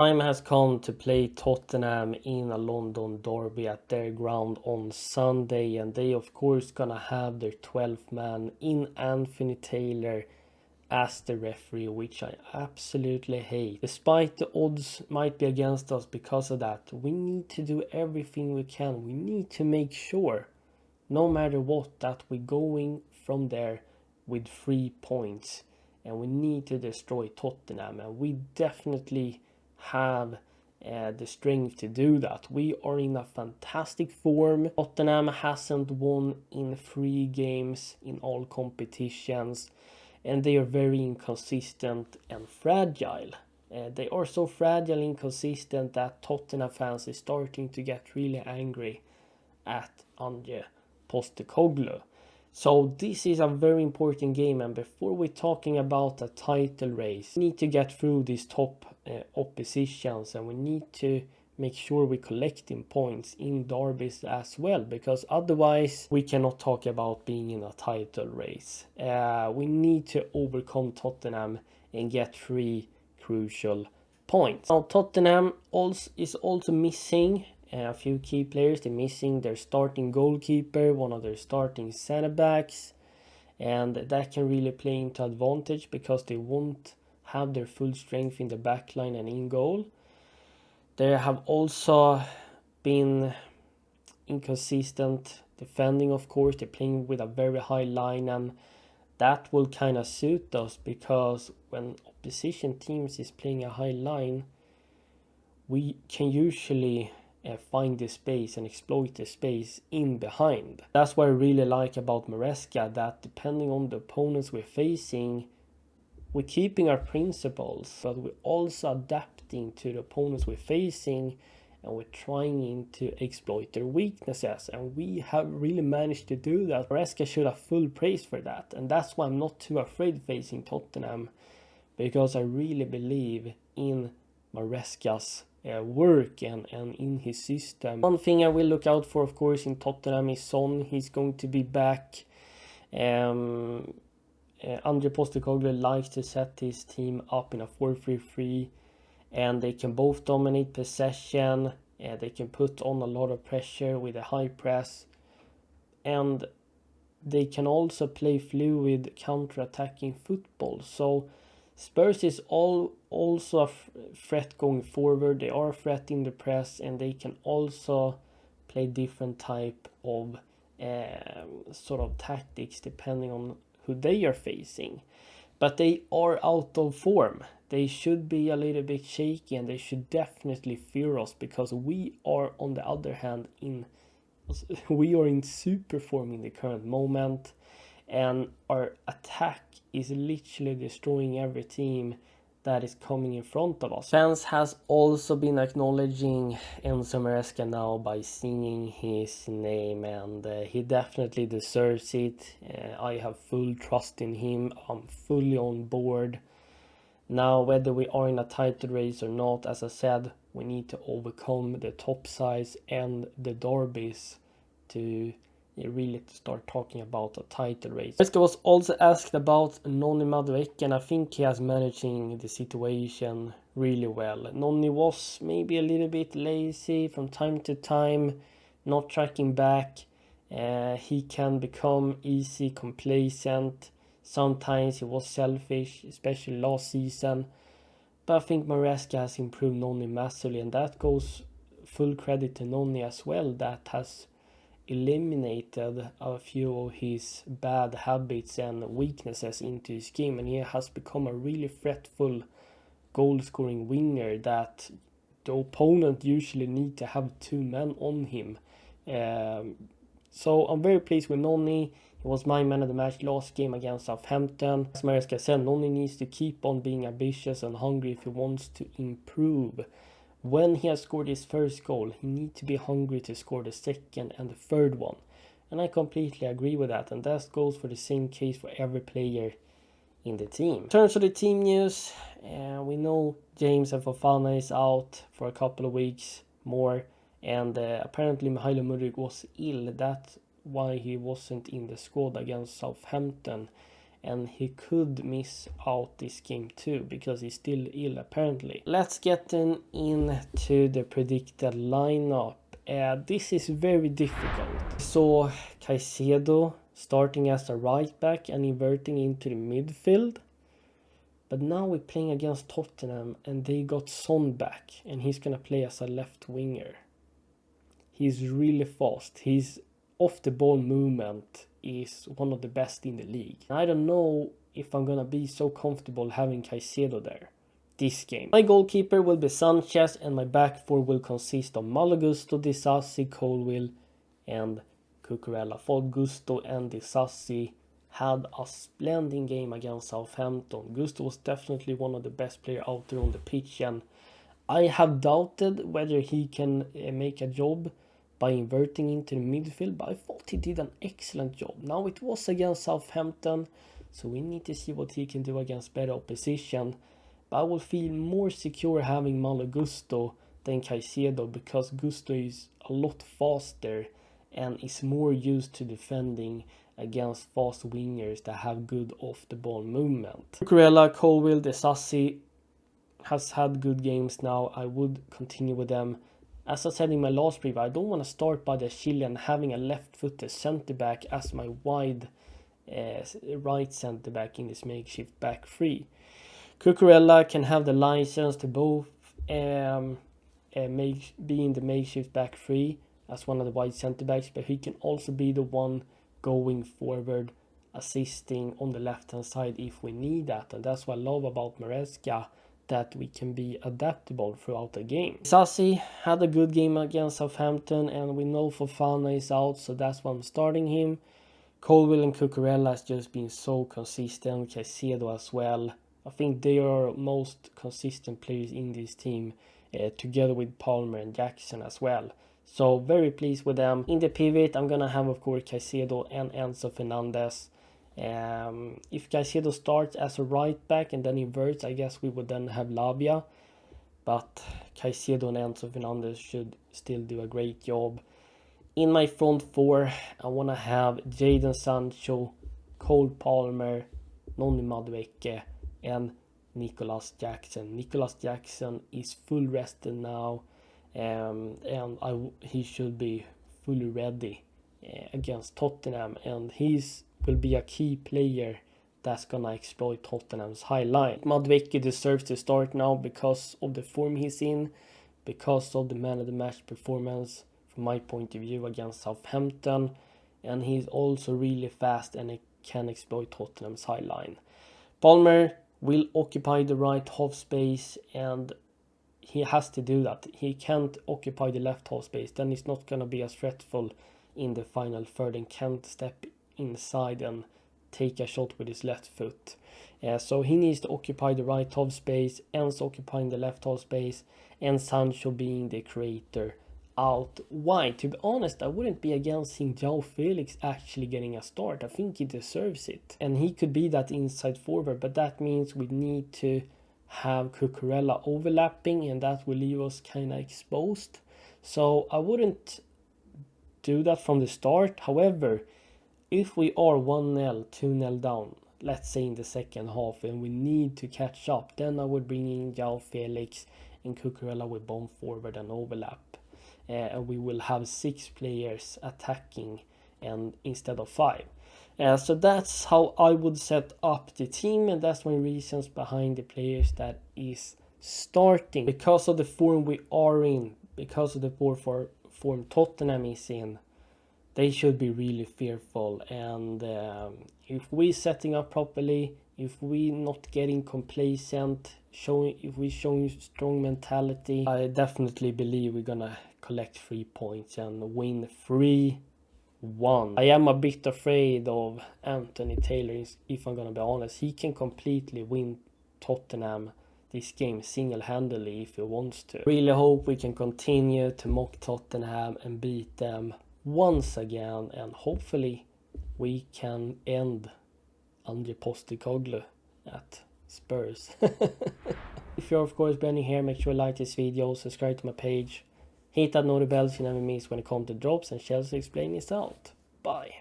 Time has come to play Tottenham in a London derby at their ground on Sunday, and they of course gonna have their 12th man in Anthony Taylor as the referee, which I absolutely hate. Despite the odds might be against us because of that, we need to do everything we can. We need to make sure, no matter what, that we're going from there with 3 points, and we need to destroy Tottenham, and we definitely have the strength to do that. We are in a fantastic form. Tottenham hasn't won in 3 games in all competitions, and they are very inconsistent and fragile. They are so fragile and inconsistent that Tottenham fans is starting to get really angry at Anje Postecoglou. So this is a very important game, and before we're talking about a title race, we need to get through these top oppositions, and we need to make sure we're collecting points in derbies as well, because otherwise we cannot talk about being in a title race. We need to overcome Tottenham and get 3 crucial points. Now Tottenham is also missing a few key players. They're missing their starting goalkeeper, one of their starting centre backs, and that can really play into advantage because they won't have their full strength in the back line and in goal. They have also been inconsistent defending, of course. They're playing with a very high line, and that will kind of suit us because when opposition teams is playing a high line, we can usually find the space and exploit the space in behind. That's what I really like about Maresca, that depending on the opponents we're facing, we're keeping our principles, but we're also adapting to the opponents we're facing, and we're trying to exploit their weaknesses, and we have really managed to do that. Maresca should have full praise for that, and that's why I'm not too afraid facing Tottenham, because I really believe in Maresca's work and in his system. One thing I will look out for, of course, in Tottenham is Son. He's going to be back. Andre Postecoglou likes to set his team up in a 4-3-3, and they can both dominate possession. They can put on a lot of pressure with a high press, and they can also play fluid counter-attacking football. So Spurs is also a threat going forward. They are a threat in the press, and they can also play different type of sort of tactics depending on who they are facing. But they are out of form. They should be a little bit shaky, and they should definitely fear us, because we are, on the other hand, in super form in the current moment, and our attack is literally destroying every team that is coming in front of us. Fans has also been acknowledging Enzo Maresca now by singing his name, and he definitely deserves it. I have full trust in him. I'm fully on board. Now, whether we are in a title race or not, as I said, we need to overcome the top sides and the derbies to really start talking about a title race. Maresca was also asked about Noni Madueke, and I think he is managing the situation really well. Noni was maybe a little bit lazy from time to time, not tracking back. He can become easy complacent. Sometimes he was selfish, especially last season. But I think Maresca has improved Noni massively, and that goes full credit to Noni as well, that has eliminated a few of his bad habits and weaknesses into his game, and he has become a really threatful goal-scoring winger that the opponent usually need to have 2 men on him. So I'm very pleased with Noni. He was my man of the match last game against Southampton. As Maresca said, Noni needs to keep on being ambitious and hungry if he wants to improve. When he has scored his first goal, he needs to be hungry to score the second and the third one. And I completely agree with that, and that goes for the same case for every player in the team. In terms of the team news, we know James and Fofana is out for a couple of weeks more, and apparently Mihailo Mudryk was ill. That's why he wasn't in the squad against Southampton. and he could miss out this game too because he's still ill apparently. Let's get into the predicted lineup. This is very difficult. So Caicedo starting as a right back and inverting into the midfield. But now we're playing against Tottenham and they got Son back and he's gonna play as a left winger. He's really fast. His off the ball movement is one of the best in the league. I don't know if I'm gonna be so comfortable having Caicedo there this game. My goalkeeper will be Sanchez and my back four will consist of Malo Gusto, Disasi, Colwill and Cucurella. For Gusto and Disasi had a splendid game against Southampton. Gusto was definitely one of the best players out there on the pitch, and I have doubted whether he can make a job by inverting into the midfield, but I thought he did an excellent job. Now it was against Southampton, so we need to see what he can do against better opposition. But I will feel more secure having Malo Gusto than Caicedo because Gusto is a lot faster and is more used to defending against fast wingers that have good off the ball movement. Cucurella, Colwill, Disasi has had good games now. I would continue with them. As I said in my last preview, I don't want to start by the Chilean having a left-footed centre-back as my wide right centre-back in this makeshift back three. Cucurella can have the license to both be in the makeshift back three as one of the wide centre-backs, but he can also be the one going forward, assisting on the left-hand side if we need that. And that's what I love about Maresca, that we can be adaptable throughout the game. Sassi had a good game against Southampton, and we know Fofana is out, so that's why I'm starting him. Colwill and Cucurella has just been so consistent, Caicedo as well. I think they are most consistent players in this team, together with Palmer and Jackson as well. So very pleased with them. In the pivot, I'm gonna have of course Caicedo and Enzo Fernandez. If Caicedo starts as a right back and then inverts, I guess we would then have Lavia. But Caicedo and Enzo Fernandez should still do a great job. In my front four, I want to have Jadon Sancho, Cole Palmer, Noni Madueke and Nicolas Jackson. Nicolas Jackson is full rested now, and he should be fully ready against Tottenham, and he's will be a key player that's gonna exploit Tottenham's high line. Madueke deserves to start now because of the form he's in, because of the man of the match performance from my point of view against Southampton, and he's also really fast and he can exploit Tottenham's high line. Palmer will occupy the right half space, and he has to do that. He can't occupy the left half space, then it's not gonna be as threatful in the final third and can't step inside and take a shot with his left foot. So he needs to occupy the right half space, Enzo occupying the left half space, and Sancho being the creator out wide. To be honest, I wouldn't be against seeing João Felix actually getting a start. I think he deserves it, and he could be that inside forward, but that means we need to have Cucurella overlapping, and that will leave us kind of exposed. So I wouldn't do that from the start. However, if we are 1-0, 2-0 down, let's say in the second half, and we need to catch up, then I would bring in João Felix and Cucurella with bomb forward and overlap. And we will have 6 players attacking and instead of 5. So that's how I would set up the team, and that's my reasons behind the players that is starting. Because of the form we are in, because of the poor form Tottenham is in, they should be really fearful. And if we setting up properly, if we not getting complacent, if we showing strong mentality, I definitely believe we're gonna collect 3 points and win 3-1. I am a bit afraid of Anthony Taylor, if I'm gonna be honest. He can completely win Tottenham this game single-handedly if he wants to. Really hope we can continue to mock Tottenham and beat them once again, and hopefully we can end Andre Postecoglou at Spurs. If you're of course brand new here, make sure you like this video, subscribe to my page, hit that notification bell so you never miss when it comes to drops, and Chelsea Explained is out. Bye.